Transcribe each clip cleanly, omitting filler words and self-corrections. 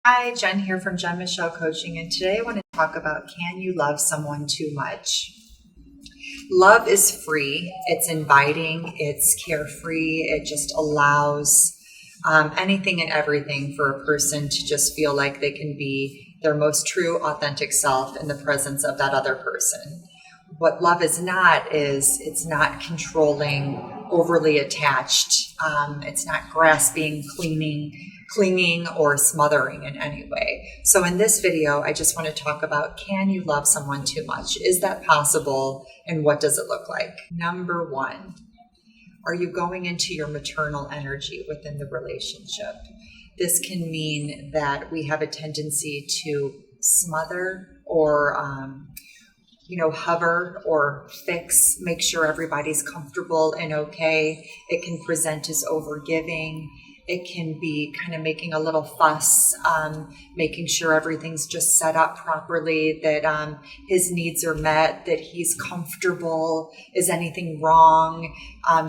Hi, Jen here from Jen Michelle Coaching, and today I want to talk about, can you love someone too much? Love is free, it's inviting, it's carefree, it just allows anything and everything for a person to just feel like they can be their most true, authentic self in the presence of that other person. What love is not is it's not controlling, overly attached. It's not grasping, clinging, or smothering in any way. So in this video, I just want to talk about, can you love someone too much? Is that possible? And what does it look like? Number one, are you going into your maternal energy within the relationship? This can mean that we have a tendency to smother or hover or fix, make sure everybody's comfortable and okay. It can present as overgiving. It can be kind of making a little fuss, making sure everything's just set up properly, that his needs are met, that he's comfortable. Is anything wrong?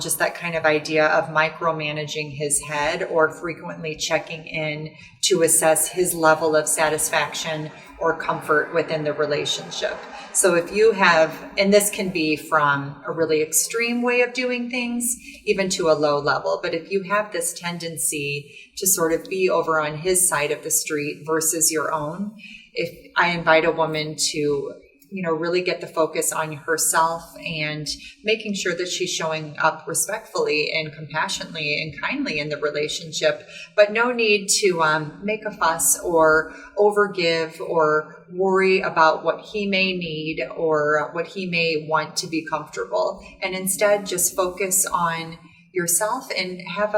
Just that kind of idea of micromanaging his head or frequently checking in to assess his level of satisfaction or comfort within the relationship. So if you have, and this can be from a really extreme way of doing things, even to a low level, but if you have this tendency to sort of be over on his side of the street versus your own, if I invite a woman to really get the focus on herself and making sure that she's showing up respectfully and compassionately and kindly in the relationship, but no need to make a fuss or overgive or worry about what he may need or what he may want to be comfortable. And instead just focus on yourself and have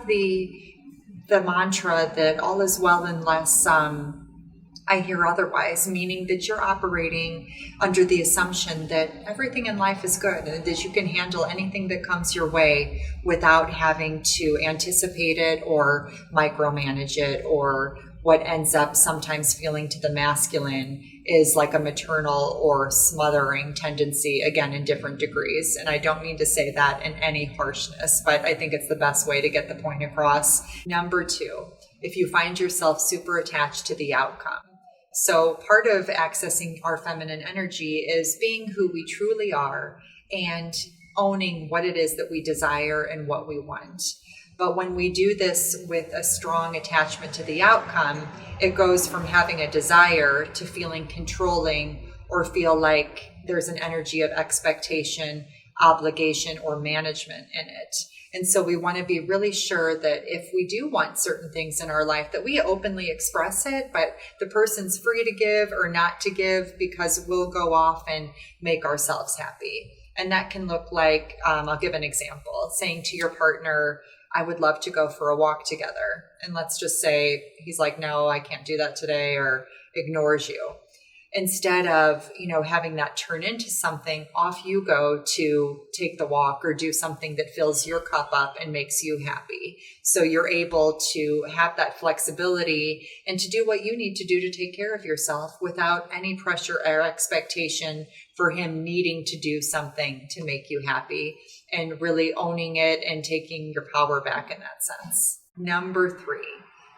the mantra that all is well unless I hear otherwise, meaning that you're operating under the assumption that everything in life is good and that you can handle anything that comes your way without having to anticipate it or micromanage it, or what ends up sometimes feeling to the masculine is like a maternal or smothering tendency, again, in different degrees. And I don't mean to say that in any harshness, but I think it's the best way to get the point across. Number two, if you find yourself super attached to the outcome. So part of accessing our feminine energy is being who we truly are and owning what it is that we desire and what we want. But when we do this with a strong attachment to the outcome, it goes from having a desire to feeling controlling or feel like there's an energy of expectation, obligation, or management in it. And so we want to be really sure that if we do want certain things in our life, that we openly express it, but the person's free to give or not to give, because we'll go off and make ourselves happy. And that can look like, I'll give an example, saying to your partner, I would love to go for a walk together. And let's just say he's like, no, I can't do that today, or ignores you. Instead of, having that turn into something, off you go to take the walk or do something that fills your cup up and makes you happy. So you're able to have that flexibility and to do what you need to do to take care of yourself without any pressure or expectation for him needing to do something to make you happy, and really owning it and taking your power back in that sense. Number three,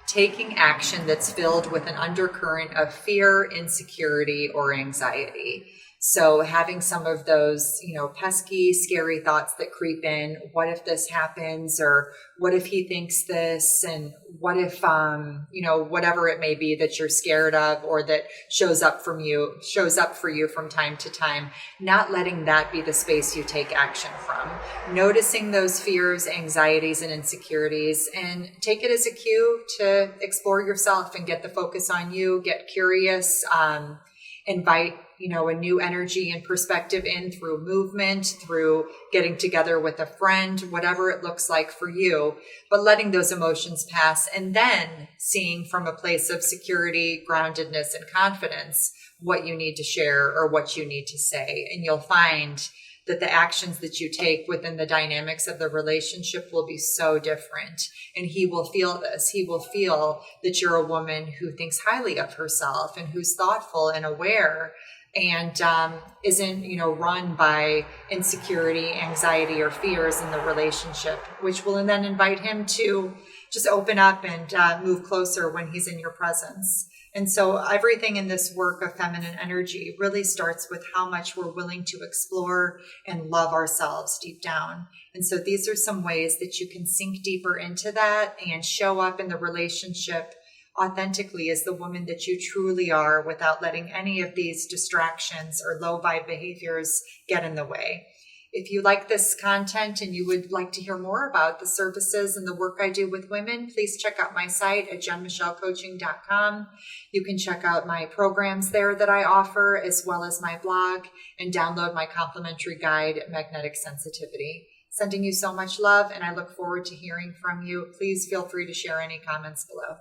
taking action that's filled with an undercurrent of fear, insecurity, or anxiety. So having some of those, pesky, scary thoughts that creep in. What if this happens? Or what if he thinks this? And what if, whatever it may be that you're scared of or that shows up for you from time to time, not letting that be the space you take action from. Noticing those fears, anxieties, and insecurities, and take it as a cue to explore yourself and get the focus on you, get curious, invite a new energy and perspective in through movement, through getting together with a friend, whatever it looks like for you, but letting those emotions pass and then seeing from a place of security, groundedness, and confidence what you need to share or what you need to say. And you'll find that the actions that you take within the dynamics of the relationship will be so different. And he will feel this. He will feel that you're a woman who thinks highly of herself and who's thoughtful and aware and isn't, run by insecurity, anxiety, or fears in the relationship, which will then invite him to just open up and move closer when he's in your presence. And so everything in this work of feminine energy really starts with how much we're willing to explore and love ourselves deep down. And so these are some ways that you can sink deeper into that and show up in the relationship authentically as the woman that you truly are, without letting any of these distractions or low vibe behaviors get in the way. If you like this content and you would like to hear more about the services and the work I do with women, please check out my site at jenmichellecoaching.com. You can check out my programs there that I offer, as well as my blog, and download my complimentary guide, Magnetic Sensitivity. Sending you so much love, and I look forward to hearing from you. Please feel free to share any comments below.